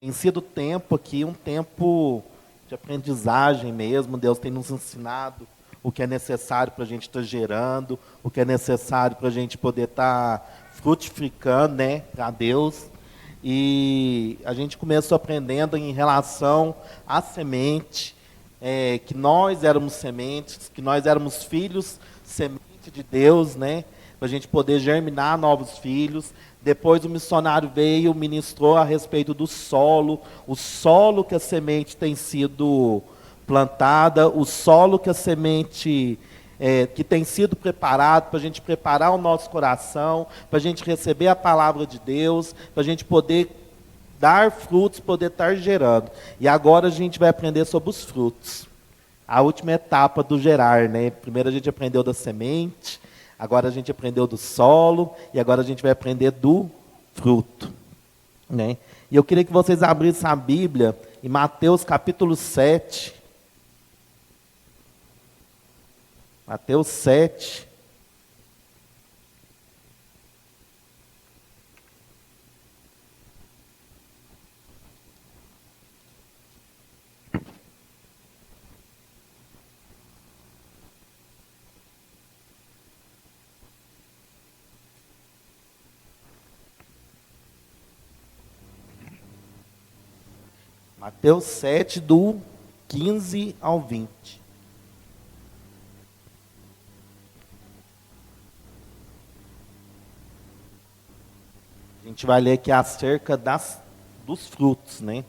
Tem sido tempo aqui, um tempo de aprendizagem mesmo. Deus tem nos ensinado o que é necessário para a gente estar gerando, o que é necessário para a gente poder estar frutificando, né, para Deus. E a gente começou aprendendo em relação à semente, que nós éramos sementes, que nós éramos filhos, semente de Deus, né, para a gente poder germinar novos filhos. Depois o missionário veio, ministrou a respeito do solo, o solo que a semente tem sido plantada, o solo que a semente que tem sido preparado para a gente preparar o nosso coração, para a gente receber a palavra de Deus, para a gente poder dar frutos, poder estar gerando. E agora a gente vai aprender sobre os frutos. A última etapa do gerar, né? Primeiro a gente aprendeu da semente, agora a gente aprendeu do solo e agora a gente vai aprender do fruto, né? E eu queria que vocês abrissem a Bíblia em Mateus capítulo 7. Mateus 7. Mateus 7, do 15 ao 20. A gente vai ler aqui acerca dos frutos, né?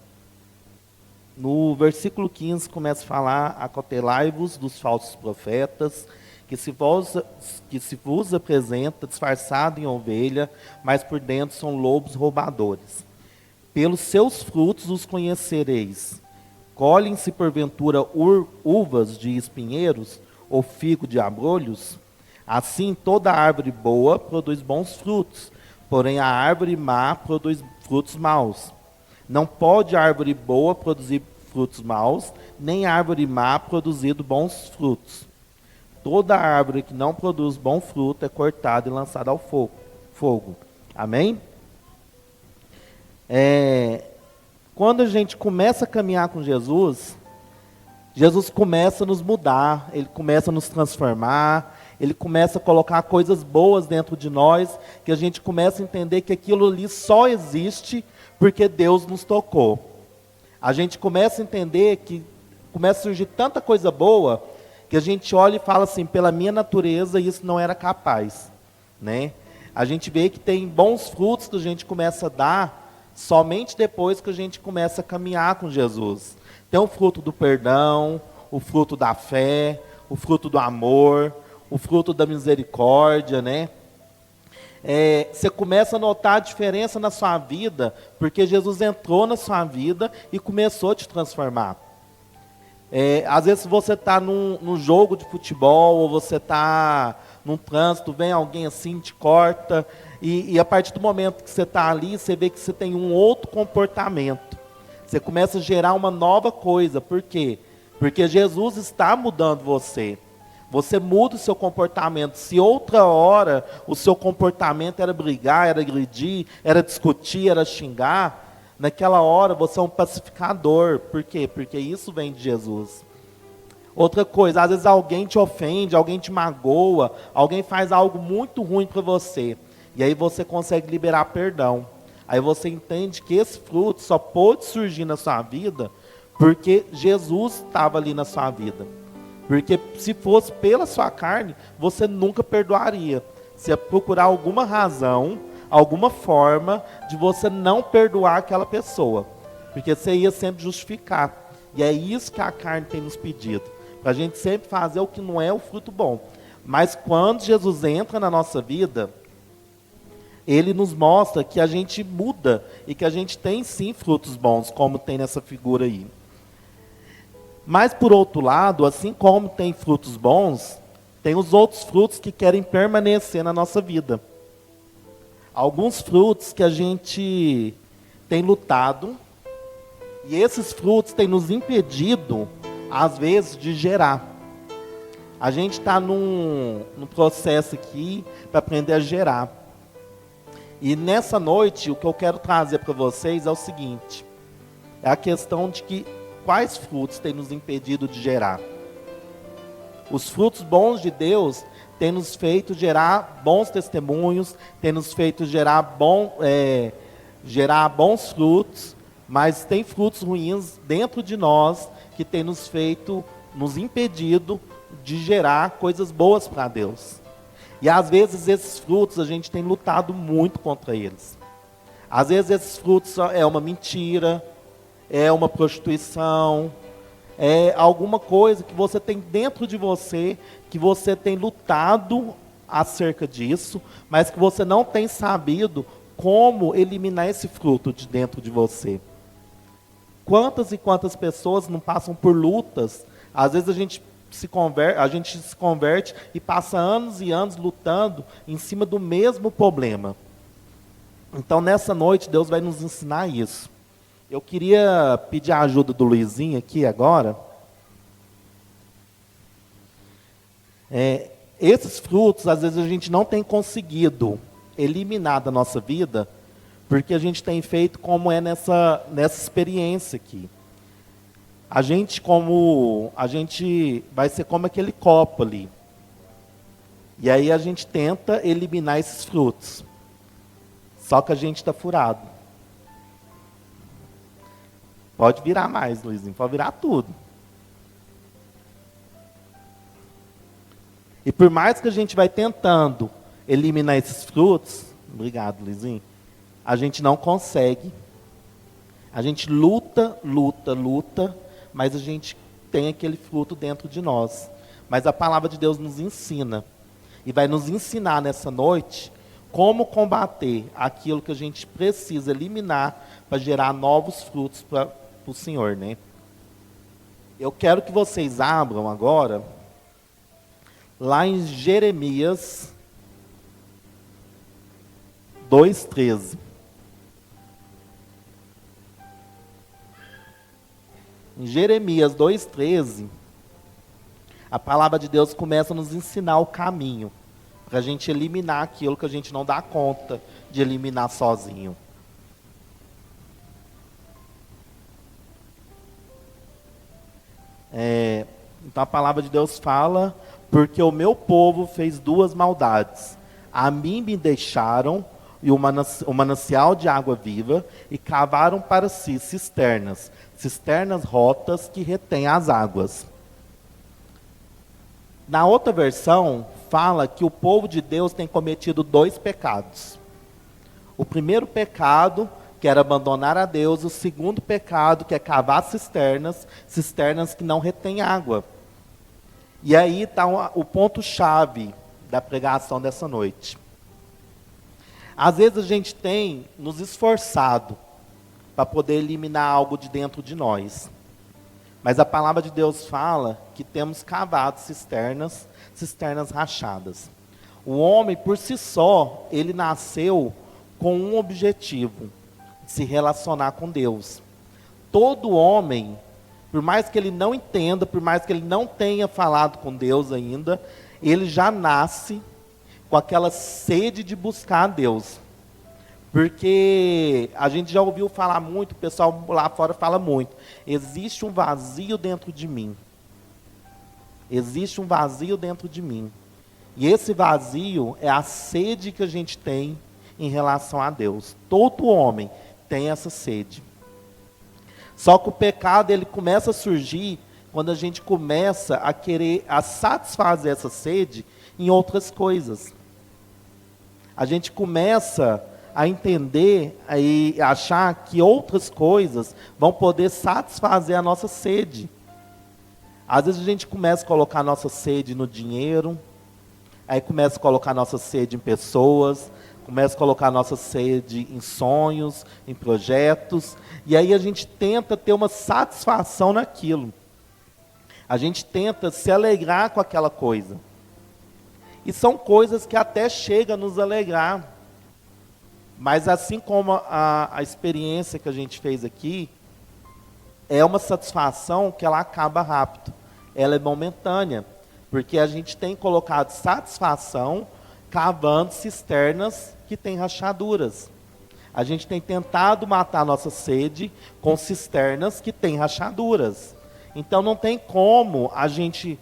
No versículo 15 começa a falar: acautelai-vos dos falsos profetas, que se vos apresenta disfarçado em ovelha, mas por dentro são lobos roubadores. Pelos seus frutos os conhecereis. Colhem-se porventura uvas de espinheiros, ou figo de abrolhos? Assim toda árvore boa produz bons frutos, porém a árvore má produz frutos maus. Não pode a árvore boa produzir frutos maus, nem a árvore má produzir bons frutos. Toda árvore que não produz bom fruto é cortada e lançada ao fogo. Amém? Quando a gente começa a caminhar com Jesus, Jesus começa a nos mudar, Ele começa a nos transformar, Ele começa a colocar coisas boas dentro de nós, que a gente começa a entender que aquilo ali só existe porque Deus nos tocou. A gente começa a entender que começa a surgir tanta coisa boa, que a gente olha e fala assim: pela minha natureza isso não era capaz, né? A gente vê que tem bons frutos que a gente começa a dar somente depois que a gente começa a caminhar com Jesus. Tem o fruto do perdão, o fruto da fé, o fruto do amor, o fruto da misericórdia, né? Você começa a notar a diferença na sua vida, porque Jesus entrou na sua vida e começou a te transformar. Às vezes você está num jogo de futebol, ou você está num trânsito, vem alguém assim, te corta, e a partir do momento que você está ali, você vê que você tem um outro comportamento. Você começa a gerar uma nova coisa. Por quê? Porque Jesus está mudando você. Você muda o seu comportamento. Se outra hora o seu comportamento era brigar, era agredir, era discutir, era xingar, naquela hora você é um pacificador. Por quê? Porque isso vem de Jesus. Outra coisa, às vezes alguém te ofende, alguém te magoa, alguém faz algo muito ruim para você. E aí você consegue liberar perdão. Aí você entende que esse fruto só pôde surgir na sua vida porque Jesus estava ali na sua vida. Porque se fosse pela sua carne, você nunca perdoaria. Você ia procurar alguma razão, alguma forma de você não perdoar aquela pessoa. Porque você ia sempre justificar. E é isso que a carne tem nos pedido. Para a gente sempre fazer o que não é o fruto bom. Mas quando Jesus entra na nossa vida, Ele nos mostra que a gente muda e que a gente tem sim frutos bons, como tem nessa figura aí. Mas por outro lado, assim como tem frutos bons, tem os outros frutos que querem permanecer na nossa vida. Alguns frutos que a gente tem lutado, e esses frutos têm nos impedido, às vezes, de gerar. A gente está num processo aqui para aprender a gerar. E nessa noite, o que eu quero trazer para vocês é o seguinte: É a questão de que quais frutos têm nos impedido de gerar. Os frutos bons de Deus têm nos feito gerar bons testemunhos, têm nos feito gerar bons frutos, mas tem frutos ruins dentro de nós que têm nos impedido de gerar coisas boas para Deus. E às vezes esses frutos a gente tem lutado muito contra eles. Às vezes esses frutos é uma mentira, é uma prostituição, é alguma coisa que você tem dentro de você, que você tem lutado acerca disso, mas que você não tem sabido como eliminar esse fruto de dentro de você. Quantas e quantas pessoas não passam por lutas? Às vezes a gente se converte e passa anos e anos lutando em cima do mesmo problema. Então nessa noite Deus vai nos ensinar isso. Eu queria pedir a ajuda do Luizinho aqui agora. Esses frutos, às vezes a gente não tem conseguido eliminar da nossa vida, porque a gente tem feito como é nessa experiência aqui. A gente vai ser como aquele copo ali. E aí a gente tenta eliminar esses frutos. Só que a gente está furado. Pode virar mais, Luizinho, pode virar tudo. E por mais que a gente vai tentando eliminar esses frutos, obrigado, Luizinho, a gente não consegue. A gente luta, mas a gente tem aquele fruto dentro de nós. Mas a palavra de Deus nos ensina, e vai nos ensinar nessa noite, como combater aquilo que a gente precisa eliminar para gerar novos frutos para o Senhor, né? Eu quero que vocês abram agora, lá em Jeremias 2:13. Em Jeremias 2:13, a palavra de Deus começa a nos ensinar o caminho, para a gente eliminar aquilo que a gente não dá conta de eliminar sozinho. Então a palavra de Deus fala: porque o meu povo fez duas maldades. A mim me deixaram e o manancial de água viva, e cavaram para si cisternas rotas que retêm as águas. Na outra versão, fala que o povo de Deus tem cometido 2 pecados. O primeiro pecado, que era abandonar a Deus. O segundo pecado, que é cavar cisternas que não retêm água. E aí está o ponto-chave da pregação dessa noite. Às vezes a gente tem nos esforçado para poder eliminar algo de dentro de nós. Mas a palavra de Deus fala que temos cavado cisternas rachadas. O homem, por si só, ele nasceu com um objetivo: se relacionar com Deus. Todo homem, por mais que ele não entenda, por mais que ele não tenha falado com Deus ainda, ele já nasce com aquela sede de buscar a Deus. Porque a gente já ouviu falar muito, o pessoal lá fora fala muito: existe um vazio dentro de mim. Existe um vazio dentro de mim. E esse vazio é a sede que a gente tem em relação a Deus. Todo homem tem essa sede. Só que o pecado, ele começa a surgir quando a gente começa a querer satisfazer essa sede em outras coisas. A gente começa a entender e achar que outras coisas vão poder satisfazer a nossa sede. Às vezes a gente começa a colocar a nossa sede no dinheiro, aí começa a colocar a nossa sede em pessoas, começa a colocar a nossa sede em sonhos, em projetos, e aí a gente tenta ter uma satisfação naquilo. A gente tenta se alegrar com aquela coisa. E são coisas que até chegam a nos alegrar. Mas assim como a experiência que a gente fez aqui, é uma satisfação que ela acaba rápido. Ela é momentânea, porque a gente tem colocado satisfação cavando cisternas que têm rachaduras. A gente tem tentado matar a nossa sede com cisternas que têm rachaduras. Então não tem como a gente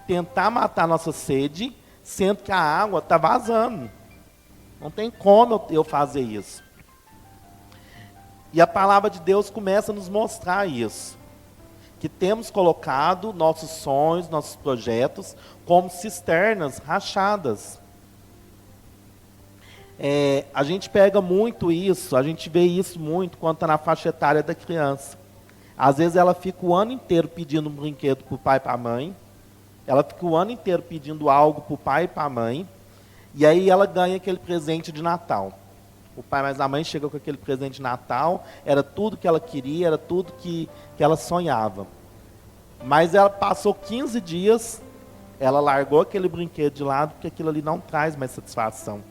tentar matar a nossa sede, sendo que a água está vazando. Não tem como eu fazer isso. E a palavra de Deus começa a nos mostrar isso. Que temos colocado nossos sonhos, nossos projetos, como cisternas rachadas. A gente pega muito isso, a gente vê isso muito quando está na faixa etária da criança. Às vezes ela fica o ano inteiro pedindo um brinquedo para o pai e para a mãe. Ela fica o ano inteiro pedindo algo para o pai e para a mãe. E aí ela ganha aquele presente de Natal. O pai mais a mãe chegam com aquele presente de Natal. Era tudo que ela queria, era tudo que ela sonhava. Mas ela passou 15 dias, ela largou aquele brinquedo de lado, porque aquilo ali não traz mais satisfação.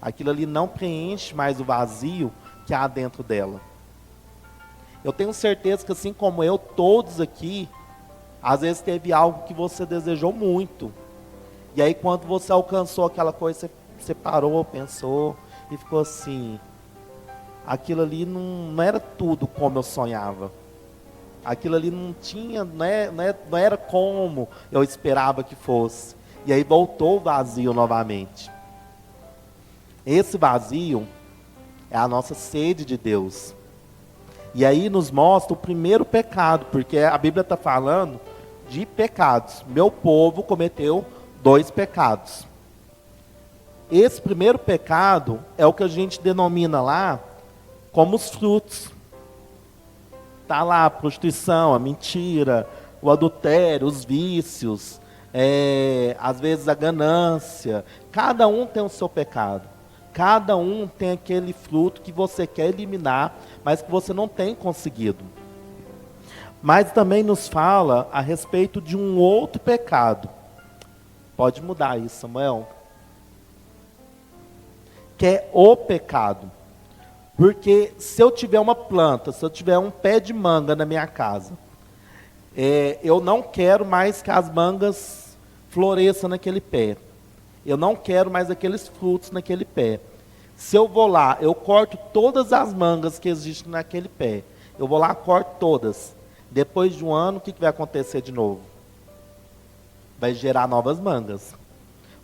Aquilo ali não preenche mais o vazio que há dentro dela. Eu tenho certeza que, assim como eu, todos aqui, às vezes teve algo que você desejou muito. E aí, quando você alcançou aquela coisa, você parou, pensou e ficou assim: aquilo ali não era tudo como eu sonhava. Aquilo ali não era como eu esperava que fosse. E aí voltou o vazio novamente. Esse vazio é a nossa sede de Deus. E aí nos mostra o primeiro pecado, porque a Bíblia está falando de pecados. Meu povo cometeu 2 pecados. Esse primeiro pecado é o que a gente denomina lá como os frutos. Está lá a prostituição, a mentira, o adultério, os vícios, às vezes a ganância. Cada um tem o seu pecado. Cada um tem aquele fruto que você quer eliminar, mas que você não tem conseguido. Mas também nos fala a respeito de um outro pecado. Pode mudar isso, Samuel. Que é o pecado. Porque se eu tiver uma planta, se eu tiver um pé de manga na minha casa, eu não quero mais que as mangas floresçam naquele pé. Eu não quero mais aqueles frutos naquele pé. Se eu vou lá, eu corto todas as mangas que existem naquele pé. Eu vou lá, corto todas. Depois de um ano, o que vai acontecer de novo? Vai gerar novas mangas.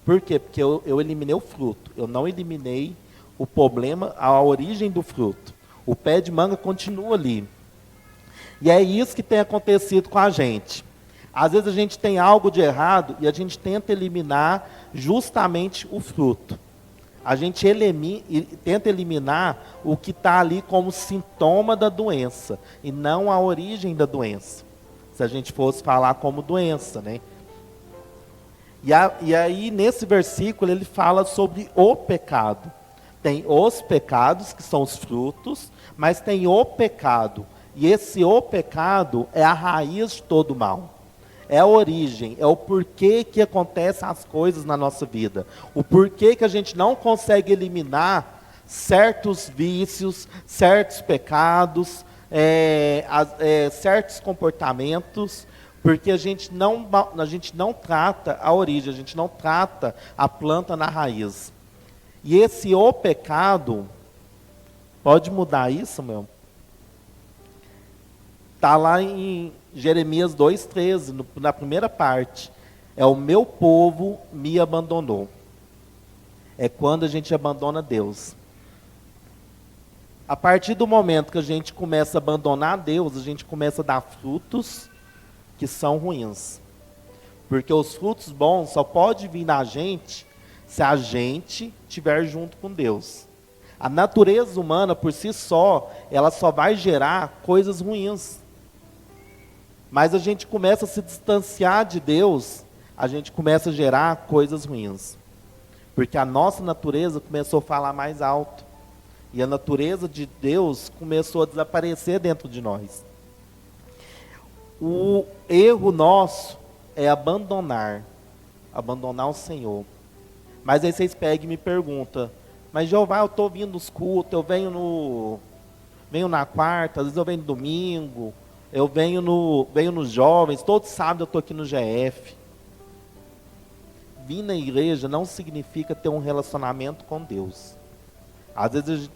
Por quê? Porque eu eliminei o fruto. Eu não eliminei o problema, a origem do fruto. O pé de manga continua ali. E é isso que tem acontecido com a gente. Às vezes a gente tem algo de errado e a gente tenta eliminar justamente o fruto. A gente tenta eliminar o que está ali como sintoma da doença e não a origem da doença. Se a gente fosse falar como doença, né? E aí nesse versículo ele fala sobre o pecado. Tem os pecados, que são os frutos, mas tem o pecado. E esse o pecado é a raiz de todo mal. É a origem, é o porquê que acontecem as coisas na nossa vida. O porquê que a gente não consegue eliminar certos vícios, certos pecados, certos comportamentos, porque a gente não trata a origem, a gente não trata a planta na raiz. E esse o pecado, pode mudar isso, meu? Está lá em Jeremias 2,13, na primeira parte. É o meu povo me abandonou. É quando a gente abandona Deus. A partir do momento que a gente começa a abandonar Deus, a gente começa a dar frutos que são ruins. Porque os frutos bons só podem vir na gente se a gente estiver junto com Deus. A natureza humana, por si só, ela só vai gerar coisas ruins. Mas a gente começa a se distanciar de Deus, a gente começa a gerar coisas ruins. Porque a nossa natureza começou a falar mais alto. E a natureza de Deus começou a desaparecer dentro de nós. O erro nosso é abandonar o Senhor. Mas aí vocês pegam e me perguntam: mas Jeová, eu estou vindo nos cultos, eu venho na quarta, às vezes eu venho no domingo, eu venho nos jovens, todo sábado eu estou aqui no GF. Vir na igreja não significa ter um relacionamento com Deus.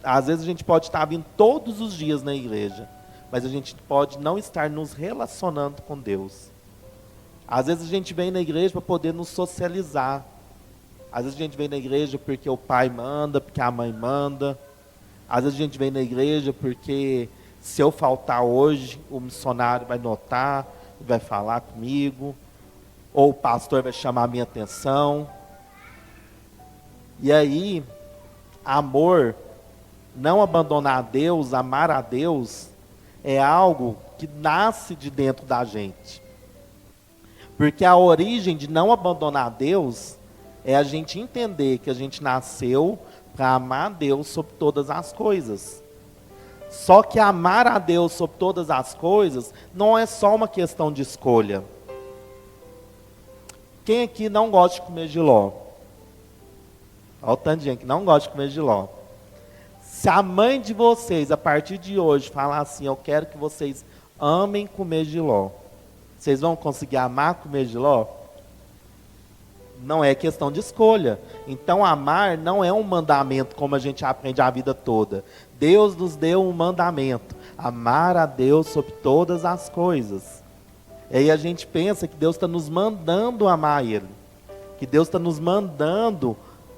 Às vezes a gente pode estar vindo todos os dias na igreja, mas a gente pode não estar nos relacionando com Deus. Às vezes a gente vem na igreja para poder nos socializar. Às vezes a gente vem na igreja porque o pai manda, porque a mãe manda. Às vezes a gente vem na igreja porque se eu faltar hoje, o missionário vai notar, vai falar comigo, ou o pastor vai chamar a minha atenção. E aí, amor, não abandonar a Deus, amar a Deus, é algo que nasce de dentro da gente. Porque a origem de não abandonar a Deus é a gente entender que a gente nasceu para amar a Deus sobre todas as coisas. Só que amar a Deus sobre todas as coisas não é só uma questão de escolha. Quem aqui não gosta de comer jiló? Olha o tanto de gente que não gosta de comer jiló. Se a mãe de vocês, a partir de hoje, falar assim, eu quero que vocês amem comer jiló, vocês vão conseguir amar comer jiló? Não é questão de escolha. Então amar não é um mandamento como a gente aprende a vida toda. Deus nos deu um mandamento: amar a Deus sobre todas as coisas. E aí a gente pensa que Deus está nos mandando amar Ele, que Deus está nos mandando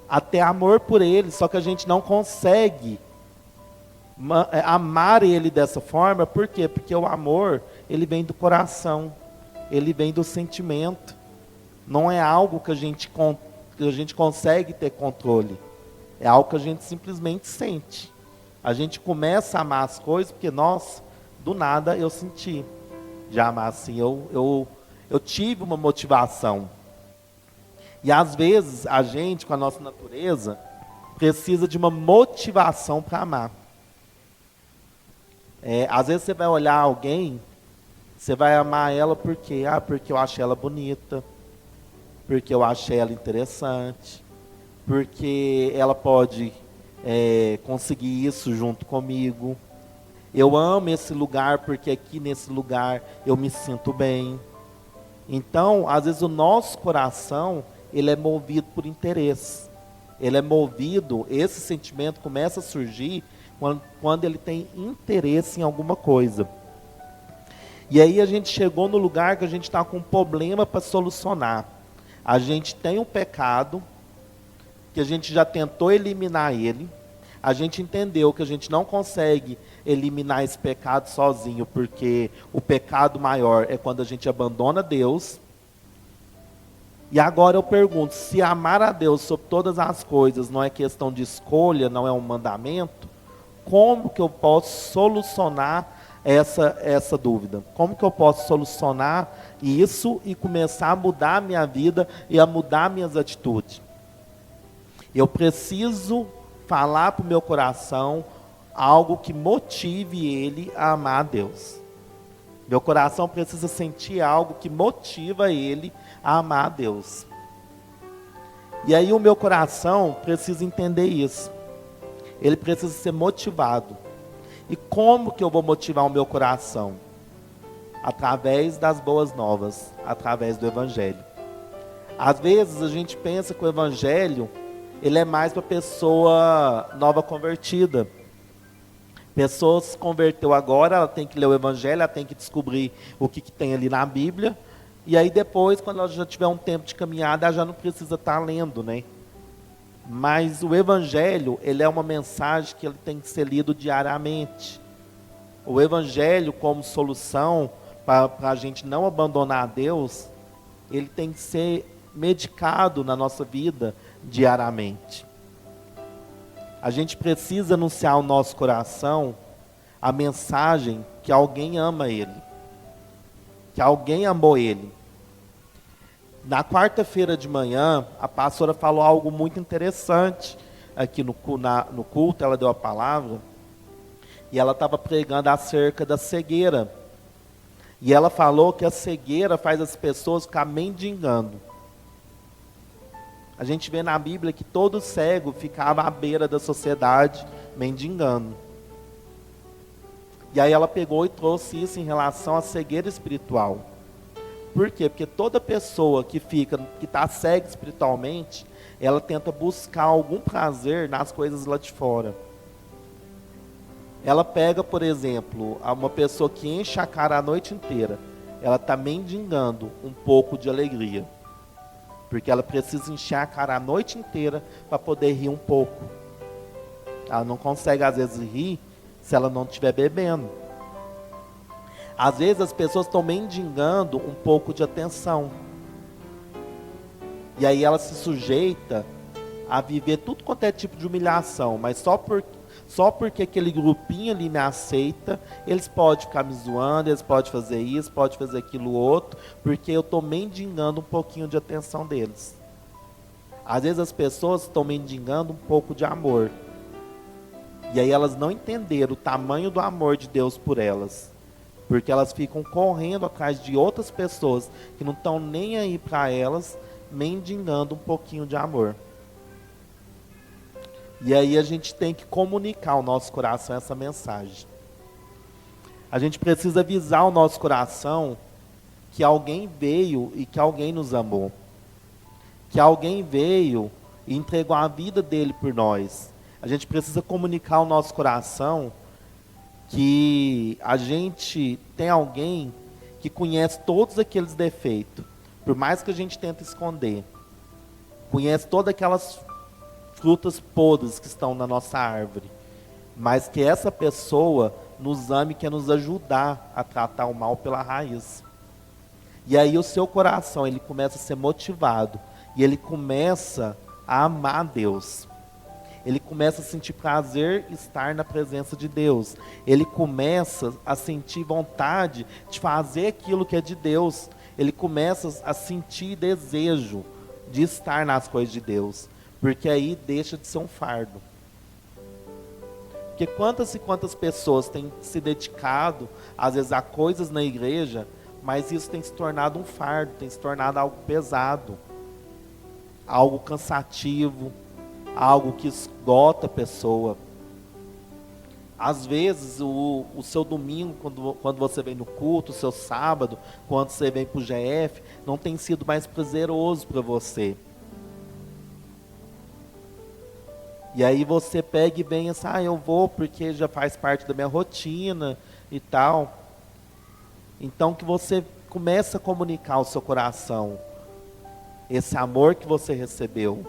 a ter amor por Ele, só que a gente não consegue amar Ele dessa forma. Por quê? Porque o amor, ele vem do coração, ele vem do sentimento. Não é algo que a gente consegue ter controle. É algo que a gente simplesmente sente. A gente começa a amar as coisas porque, nossa, do nada eu senti de amar assim. Eu tive uma motivação. E às vezes a gente, com a nossa natureza, precisa de uma motivação para amar. Às vezes você vai olhar alguém, você vai amar ela por quê? Porque eu achei ela bonita, porque eu achei ela interessante, porque ela pode conseguir isso junto comigo. Eu amo esse lugar porque aqui nesse lugar eu me sinto bem. Então, às vezes o nosso coração, ele é movido por interesse. Ele é movido, esse sentimento começa a surgir quando ele tem interesse em alguma coisa. E aí a gente chegou no lugar que a gente está com um problema para solucionar. A gente tem um pecado, que a gente já tentou eliminar ele. A gente entendeu que a gente não consegue eliminar esse pecado sozinho, porque o pecado maior é quando a gente abandona Deus. E agora eu pergunto, se amar a Deus sobre todas as coisas não é questão de escolha, não é um mandamento, como que eu posso solucionar essa dúvida? Como que eu posso solucionar isso e começar a mudar a minha vida e a mudar minhas atitudes? Eu preciso falar para o meu coração algo que motive ele a amar a Deus. Meu coração precisa sentir algo que motiva ele a amar a Deus. E aí o meu coração precisa entender isso. Ele precisa ser motivado. E como que eu vou motivar o meu coração? Através das boas novas, através do Evangelho. Às vezes a gente pensa que o Evangelho, ele é mais para pessoa nova convertida. Pessoa se converteu agora, ela tem que ler o Evangelho, ela tem que descobrir o que tem ali na Bíblia. E aí depois, quando ela já tiver um tempo de caminhada, ela já não precisa estar lendo, né? Mas o Evangelho, ele é uma mensagem que ele tem que ser lido diariamente. O Evangelho como solução para a gente não abandonar a Deus, ele tem que ser medicado na nossa vida diariamente. A gente precisa anunciar ao nosso coração a mensagem que alguém ama Ele, que alguém amou Ele. Na quarta-feira de manhã, a pastora falou algo muito interessante aqui no culto, ela deu a palavra, e ela estava pregando acerca da cegueira. E ela falou que a cegueira faz as pessoas ficar mendigando. A gente vê na Bíblia que todo cego ficava à beira da sociedade, mendigando. E aí ela pegou e trouxe isso em relação à cegueira espiritual. Por quê? Porque toda pessoa que está cega espiritualmente, ela tenta buscar algum prazer nas coisas lá de fora. Ela pega, por exemplo, uma pessoa que enche a cara a noite inteira. Ela está mendigando um pouco de alegria. Porque ela precisa encher a cara a noite inteira para poder rir um pouco. Ela não consegue, às vezes, rir se ela não estiver bebendo. Às vezes as pessoas estão mendigando um pouco de atenção. E aí ela se sujeita a viver tudo quanto é tipo de humilhação. Mas só porque aquele grupinho ali me aceita, eles podem ficar me zoando, eles podem fazer isso, podem fazer aquilo outro, porque eu estou mendigando um pouquinho de atenção deles. Às vezes as pessoas estão mendigando um pouco de amor. E aí elas não entenderam o tamanho do amor de Deus por elas. Porque elas ficam correndo atrás de outras pessoas que não estão nem aí para elas, mendigando um pouquinho de amor. E aí a gente tem que comunicar ao nosso coração essa mensagem. A gente precisa avisar o nosso coração que alguém veio e que alguém nos amou. Que alguém veio e entregou a vida dele por nós. A gente precisa comunicar ao nosso coração que a gente tem alguém que conhece todos aqueles defeitos, por mais que a gente tente esconder. Conhece todas aquelas frutas podres que estão na nossa árvore, mas que essa pessoa nos ame e quer nos ajudar a tratar o mal pela raiz. E aí o seu coração, ele começa a ser motivado, e ele começa a amar Deus. Ele começa a sentir prazer em estar na presença de Deus. Ele começa a sentir vontade de fazer aquilo que é de Deus. Ele começa a sentir desejo de estar nas coisas de Deus. Porque aí deixa de ser um fardo. Porque quantas e quantas pessoas têm se dedicado, às vezes, a coisas na igreja, mas isso tem se tornado um fardo, tem se tornado algo pesado, algo cansativo, algo que esgota a pessoa. Às vezes o seu domingo, quando você vem no culto, o seu sábado, quando você vem para o GF, não tem sido mais prazeroso para você. E aí você pega e vem assim, eu vou porque já faz parte da minha rotina e tal. Então que você comece a comunicar ao seu coração esse amor que você recebeu.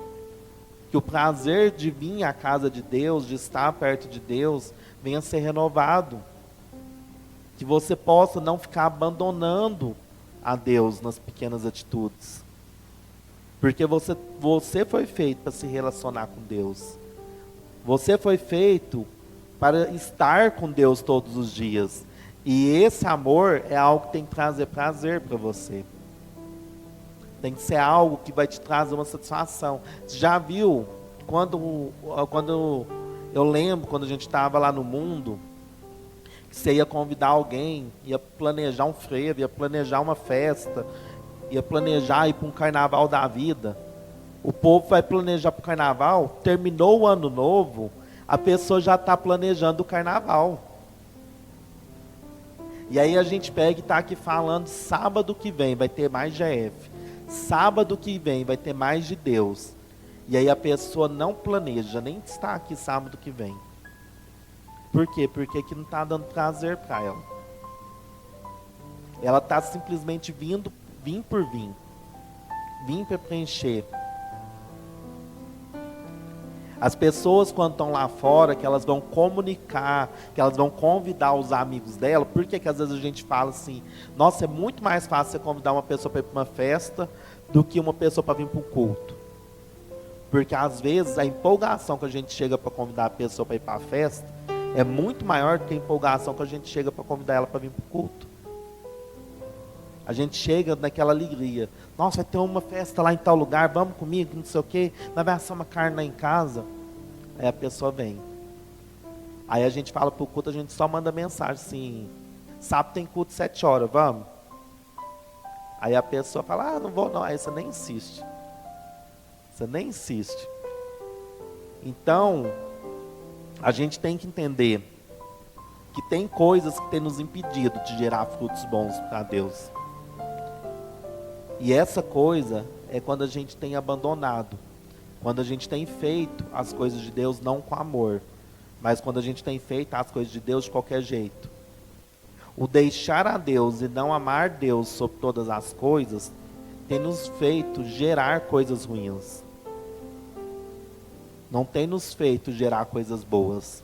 Que o prazer de vir à casa de Deus, de estar perto de Deus, venha a ser renovado. Que você possa não ficar abandonando a Deus nas pequenas atitudes. Porque você foi feito para se relacionar com Deus. Você foi feito para estar com Deus todos os dias. E esse amor é algo que tem que trazer prazer para você. Tem que ser algo que vai te trazer uma satisfação. Você já viu, quando eu lembro, quando a gente estava lá no mundo, que você ia convidar alguém, ia planejar um frevo, ia planejar uma festa, ia planejar ir para um carnaval da vida. O povo vai planejar para o carnaval, terminou o ano novo, a pessoa já está planejando o carnaval. E aí a gente pega e está aqui falando, sábado que vem vai ter mais GF. Sábado que vem vai ter mais de Deus. E aí a pessoa não planeja, nem está aqui sábado que vem. Por quê? Porque aqui não está dando prazer para ela. Ela está simplesmente vim por vir. Vim para preencher. As pessoas quando estão lá fora, que elas vão comunicar, que elas vão convidar os amigos dela, por que às vezes a gente fala assim, nossa, é muito mais fácil você convidar uma pessoa para ir para uma festa do que uma pessoa para vir para um culto. Porque às vezes a empolgação que a gente chega para convidar a pessoa para ir para a festa é muito maior do que a empolgação que a gente chega para convidar ela para vir para o culto. A gente chega naquela alegria. Nossa, vai ter uma festa lá em tal lugar, vamos comigo, não sei o quê. Nós vamos assar uma carne lá em casa. Aí a pessoa vem. Aí a gente fala pro culto, a gente só manda mensagem assim, sábado tem culto 7 horas, vamos? Aí a pessoa fala, não vou não. Aí você nem insiste. Você nem insiste. Então, a gente tem que entender que tem coisas que tem nos impedido de gerar frutos bons para Deus. E essa coisa é quando a gente tem abandonado, quando a gente tem feito as coisas de Deus não com amor, Mas quando a gente tem feito as coisas de Deus de qualquer jeito, o deixar a Deus e não amar Deus sobre todas as coisas, tem nos feito gerar coisas ruins. Não tem nos feito gerar coisas boas.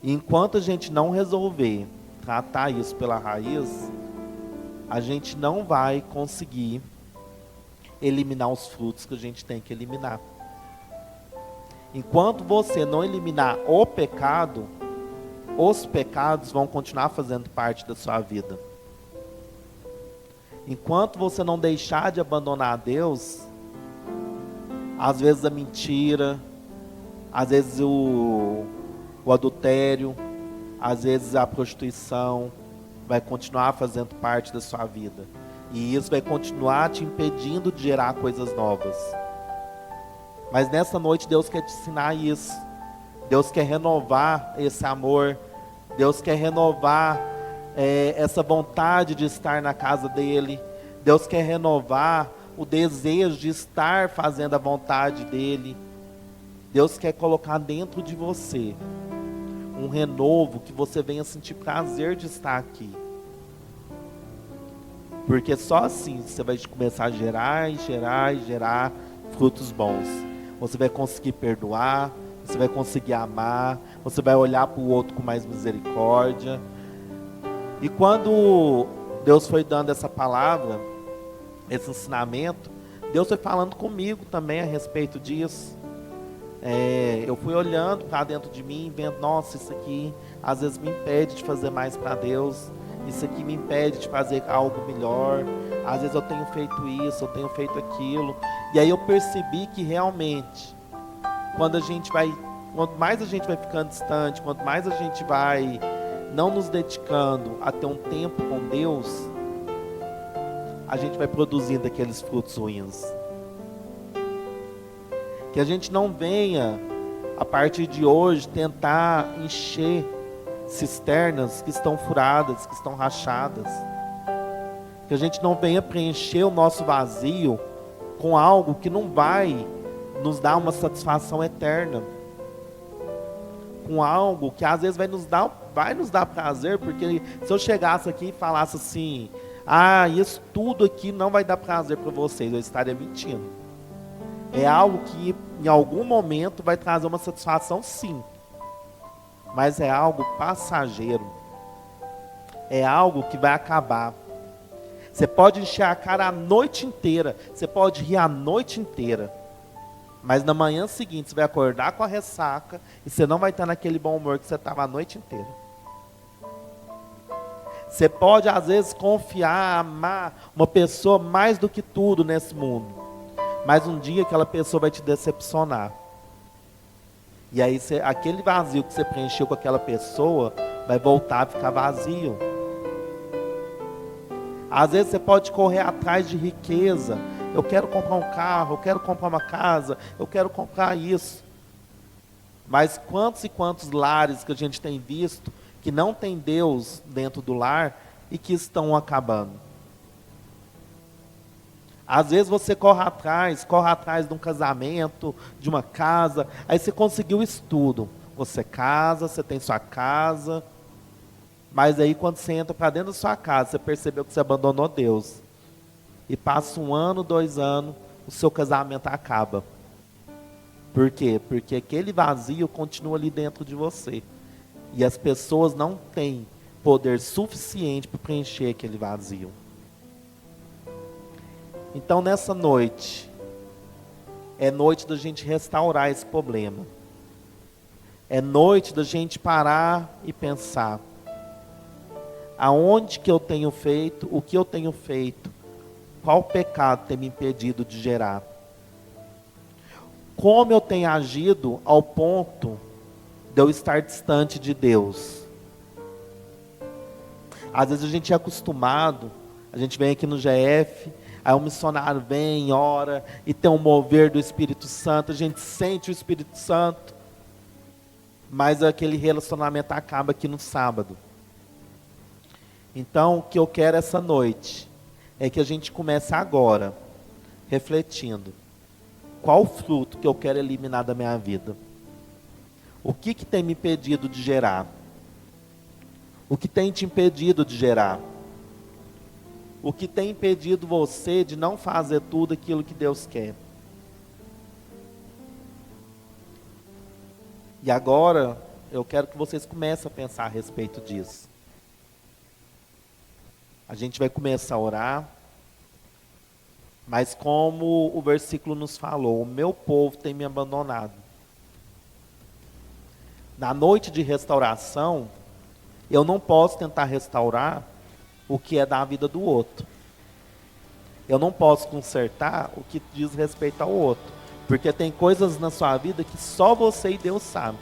E enquanto a gente não resolver tratar isso pela raiz, a gente não vai conseguir eliminar os frutos que a gente tem que eliminar. Enquanto você não eliminar o pecado, os pecados vão continuar fazendo parte da sua vida. Enquanto você não deixar de abandonar a Deus, às vezes a mentira, às vezes o adultério, às vezes a prostituição vai continuar fazendo parte da sua vida. E isso vai continuar te impedindo de gerar coisas novas. Mas nessa noite Deus quer te ensinar isso. Deus quer renovar esse amor. Deus quer renovar essa vontade de estar na casa dEle. Deus quer renovar o desejo de estar fazendo a vontade dEle. Deus quer colocar dentro de você um renovo, que você venha sentir prazer de estar aqui. Porque só assim você vai começar a gerar frutos bons. Você vai conseguir perdoar, você vai conseguir amar, você vai olhar para o outro com mais misericórdia. E quando Deus foi dando essa palavra, esse ensinamento, Deus foi falando comigo também a respeito disso. Eu fui olhando para dentro de mim, vendo, nossa, isso aqui às vezes me impede de fazer mais para Deus. Isso aqui me impede de fazer algo melhor. Às vezes eu tenho feito isso, eu tenho feito aquilo. E aí eu percebi que realmente, quanto mais a gente vai ficando distante, quanto mais a gente vai não nos dedicando a ter um tempo com Deus, a gente vai produzindo aqueles frutos ruins. Que a gente não venha, a partir de hoje, tentar encher cisternas que estão furadas, que estão rachadas. Que a gente não venha preencher o nosso vazio com algo que não vai nos dar uma satisfação eterna. Com algo que às vezes vai nos dar prazer, porque se eu chegasse aqui e falasse assim, isso tudo aqui não vai dar prazer para vocês, eu estaria mentindo. É algo que em algum momento vai trazer uma satisfação, sim. Mas é algo passageiro. É algo que vai acabar. Você pode encher a cara a noite inteira. Você pode rir a noite inteira. Mas na manhã seguinte você vai acordar com a ressaca. E você não vai estar naquele bom humor que você estava a noite inteira. Você pode às vezes confiar, amar uma pessoa mais do que tudo nesse mundo. Mas um dia aquela pessoa vai te decepcionar. E aí aquele vazio que você preencheu com aquela pessoa vai voltar a ficar vazio. Às vezes você pode correr atrás de riqueza. Eu quero comprar um carro, eu quero comprar uma casa, eu quero comprar isso. Mas quantos e quantos lares que a gente tem visto que não tem Deus dentro do lar e que estão acabando? Às vezes você corre atrás de um casamento, de uma casa, aí você conseguiu isso tudo. Você casa, você tem sua casa, mas aí quando você entra para dentro da sua casa, você percebeu que você abandonou Deus. E passa 1 ano, 2 anos, o seu casamento acaba. Por quê? Porque aquele vazio continua ali dentro de você. E as pessoas não têm poder suficiente para preencher aquele vazio. Então nessa noite, é noite da gente restaurar esse problema. É noite da gente parar e pensar. Aonde que eu tenho feito, o que eu tenho feito, qual pecado tem me impedido de gerar? Como eu tenho agido ao ponto de eu estar distante de Deus? Às vezes a gente é acostumado, a gente vem aqui no GF, aí o missionário vem, ora, e tem um mover do Espírito Santo, a gente sente o Espírito Santo, mas aquele relacionamento acaba aqui no sábado. Então, o que eu quero essa noite é que a gente comece agora, refletindo. qual fruto que eu quero eliminar da minha vida. O que tem me impedido de gerar? O que tem te impedido de gerar? O que tem impedido você de não fazer tudo aquilo que Deus quer? E agora, eu quero que vocês comecem a pensar a respeito disso. A gente vai começar a orar, mas como o versículo nos falou, o meu povo tem me abandonado. Na noite de restauração, eu não posso tentar restaurar o que é da vida do outro. Eu não posso consertar o que diz respeito ao outro. Porque tem coisas na sua vida que só você e Deus sabem.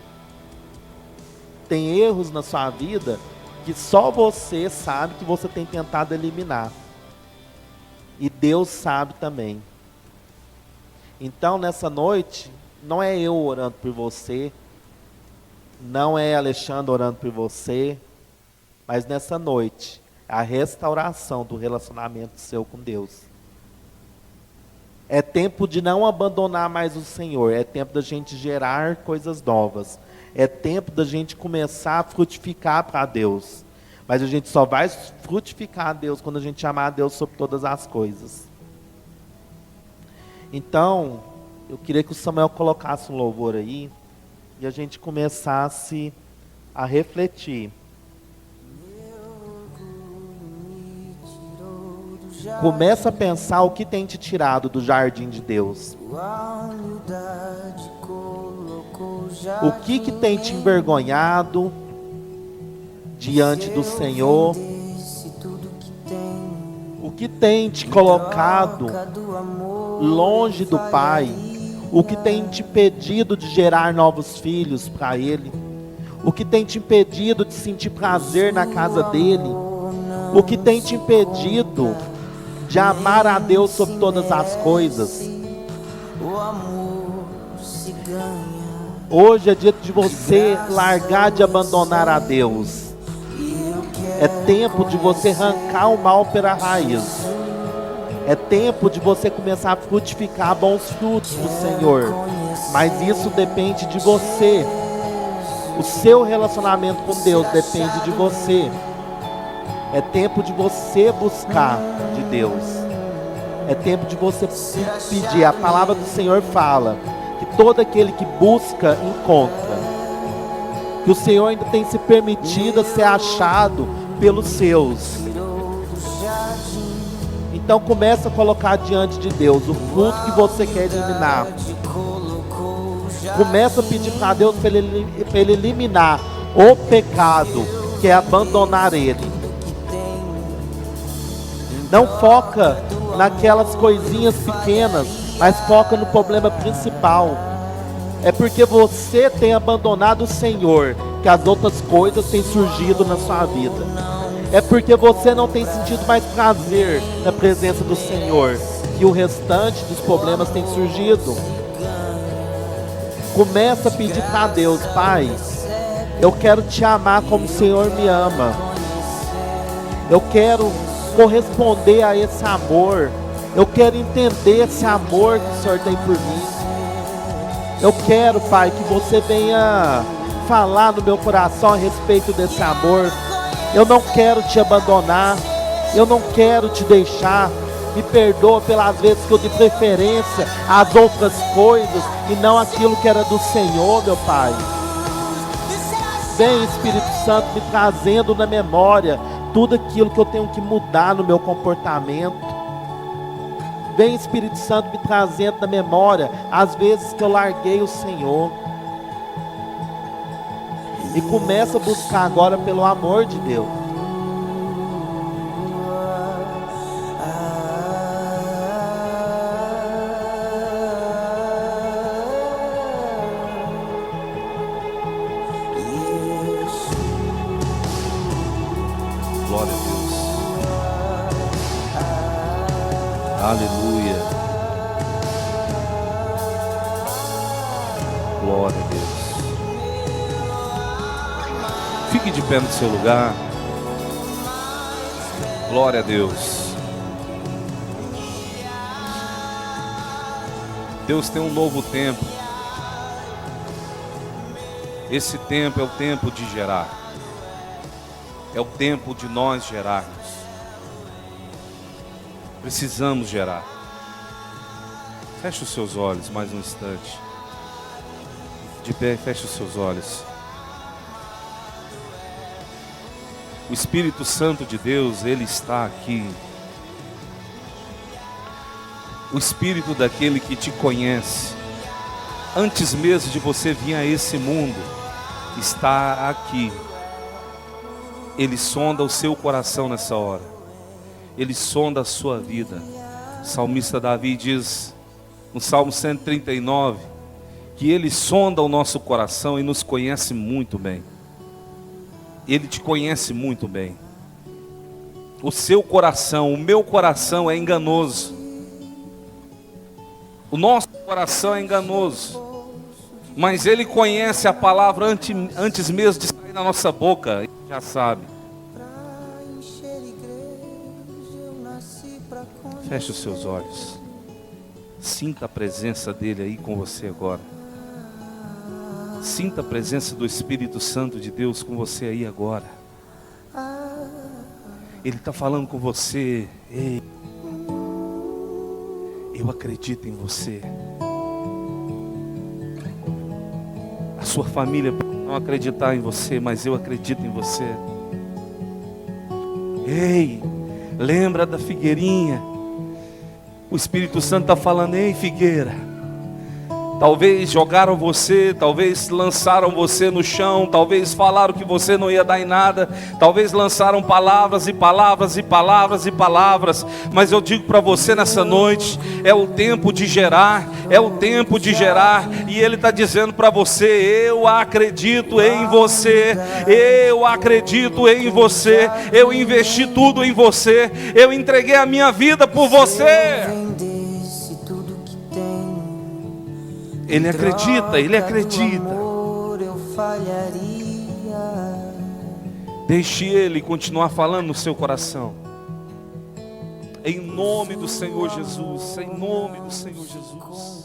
Tem erros na sua vida que só você sabe que você tem tentado eliminar. E Deus sabe também. Então, nessa noite, não é eu orando por você, não é Alexandre orando por você, mas nessa noite, a restauração do relacionamento seu com Deus. É tempo de não abandonar mais o Senhor, é tempo da gente gerar coisas novas, é tempo da gente começar a frutificar para Deus. Mas a gente só vai frutificar a Deus quando a gente amar a Deus sobre todas as coisas. Então, eu queria que o Samuel colocasse um louvor aí, e a gente começasse a refletir. Começa a pensar o que tem te tirado do jardim de Deus. O que tem te envergonhado diante do Senhor? O que tem te colocado longe do Pai? O que tem te impedido de gerar novos filhos para Ele? O que tem te impedido de sentir prazer na casa dEle? O que tem te impedido de amar a Deus sobre todas as coisas? Hoje é dia de você largar de abandonar a Deus. É tempo de você arrancar o mal pela raiz. É tempo de você começar a frutificar bons frutos do Senhor. Mas isso depende de você. O seu relacionamento com Deus depende de você. É tempo de você buscar de Deus. É tempo de você pedir. A palavra do Senhor fala que todo aquele que busca, encontra. Que o Senhor ainda tem se permitido ser achado pelos seus. Então começa a colocar diante de Deus o fruto que você quer eliminar. Começa a pedir para Deus para ele eliminar o pecado, que é abandonar Ele. Não foca naquelas coisinhas pequenas, mas foca no problema principal. É porque você tem abandonado o Senhor que as outras coisas têm surgido na sua vida. É porque você não tem sentido mais prazer na presença do Senhor que o restante dos problemas tem surgido. Começa a pedir para Deus: Pai, eu quero te amar como o Senhor me ama. Eu quero corresponder a esse amor. Eu quero entender esse amor que o Senhor tem por mim. Eu quero, Pai, que você venha falar no meu coração a respeito desse amor. Eu não quero te abandonar. Eu não quero te deixar. Me perdoa pelas vezes que eu dei preferência às outras coisas e não aquilo que era do Senhor, meu Pai. Vem, Espírito Santo, me trazendo na memória tudo aquilo que eu tenho que mudar no meu comportamento. Vem, Espírito Santo, me trazendo na memória as vezes que eu larguei o Senhor. E começa a buscar agora pelo amor de Deus. Glória a Deus. Aleluia. Glória a Deus. Fique de pé no seu lugar. Glória a Deus. Deus tem um novo tempo. Esse tempo é o tempo de gerar. É o tempo de nós gerarmos. Precisamos gerar. Feche os seus olhos mais um instante. De pé, feche os seus olhos. O Espírito Santo de Deus, Ele está aqui. O Espírito daquele que te conhece, antes mesmo de você vir a esse mundo, está aqui. Ele sonda o seu coração nessa hora. Ele sonda a sua vida. O salmista Davi diz, no Salmo 139, que Ele sonda o nosso coração e nos conhece muito bem. Ele te conhece muito bem. O seu coração, o meu coração é enganoso. O nosso coração é enganoso. Mas Ele conhece a palavra antes mesmo de sair da nossa boca. Ele já sabe. Feche os seus olhos. Sinta a presença dEle aí com você agora. Sinta a presença do Espírito Santo de Deus com você aí agora. Ele está falando com você. Ei, eu acredito em você. A sua família pode não acreditar em você, mas eu acredito em você. Ei, lembra da figueirinha? O Espírito Santo está falando, ei figueira. Talvez jogaram você, talvez lançaram você no chão, talvez falaram que você não ia dar em nada, talvez lançaram palavras e palavras e palavras e palavras, mas eu digo para você nessa noite, é o tempo de gerar, é o tempo de gerar, e Ele está dizendo para você, eu acredito em você, eu acredito em você, eu investi tudo em você, eu entreguei a minha vida por você. Ele acredita, Ele acredita. Deixe Ele continuar falando no seu coração. Em nome do Senhor Jesus, em nome do Senhor Jesus.